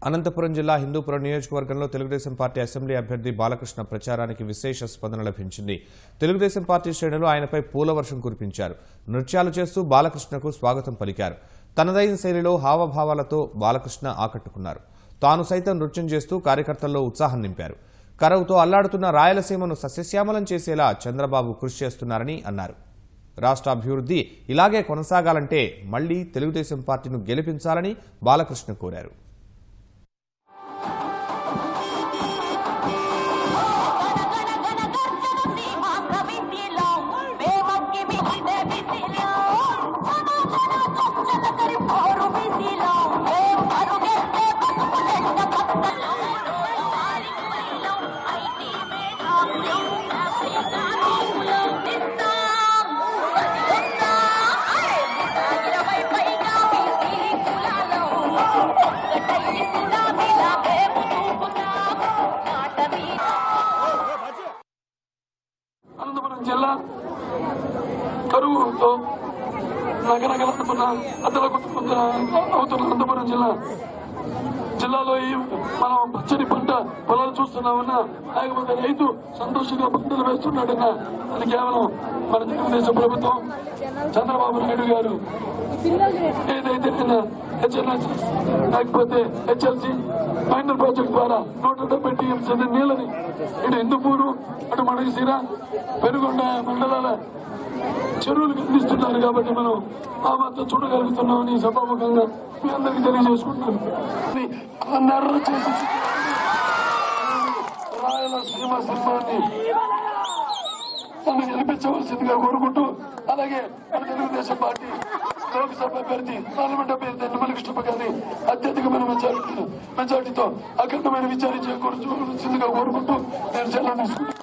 అనంతపురం జిల్లా హిందూపురం నియోజకవర్గంలో Telugu Desam party assembly అభ్యర్థి బాలకృష్ణ ప్రచారానికి విశేష స్పందన లభించింది. తెలుగుదేశం పార్టీ శ్రేణులు ఆయనపై పూలవర్షం కురిపించారు. నృత్యాలు చేస్తూ బాలకృష్ణకు స్వాగతం పలికారు. తనదైన శైలిలో హావభావాలతో బాలకృష్ణ ఆకట్టుకున్నారు. తాను సైతం నృత్యం చేస్తూ కార్యకర్తల్లో ఉత్సాహం నింపారు. కరవుతో అల్లాడుతున్న రాయలసీమను సస్యశ్యామలం చేసేలా చంద్రబాబు కృషి చేస్తున్నారని అన్నారు. రాష్ట్ర అభివృద్ధి ఇలాగే కొనసాగాలంటే మళ్లీ తెలుగుదేశం పార్టీని గెలిపించాలని బాలకృష్ణ కోరారు. అనంతపురం జిల్లా కరువుతో నగరగలుగుతున్న అద్దలగుతున్న అవుతున్న అనంతపురం జిల్లాలో మనం పచ్చని పంట పొలాలు చూస్తున్నామన్నా, లేకపోతే రైతు సంతోషంగా పంటలు వేస్తున్నాడన్నా అది కేవలం మన తెలుగుదేశం ప్రభుత్వం చంద్రబాబు నాయుడు గారు ఏదైతే హెచ్ఎన్ఎస్ లేకపోతే హెచ్ఎల్సి మైనర్ ప్రాజెక్ట్ ద్వారా 170 టీఎంసీ నీళ్ళని ఇటు హిందూపూరు అటు మడగసీర పెనుగొండ మండలాల చెరువులకు అందిస్తున్నారు. కాబట్టి మనం ఆ మాత్రం చూడగలుగుతున్నామని సభాముఖంగా మీ అందరికీ తెలియజేసుకుంటున్నాను. నర్ర చేసి రాయలసీమ సినిమాని నన్ను గెలిపించవలసిందిగా కోరుకుంటూ, అలాగే మన తెలుగుదేశం పార్టీ లోక్సభ అభ్యర్థి పార్లమెంట్ అభ్యర్థి నిమ్మల కృష్ణప్ప గారిని అత్యధికమైన మెజారిటీతో అఖండమైన విచారించే కోరుకుంటూ నేను సెలవు తీసుకుంటున్నాను.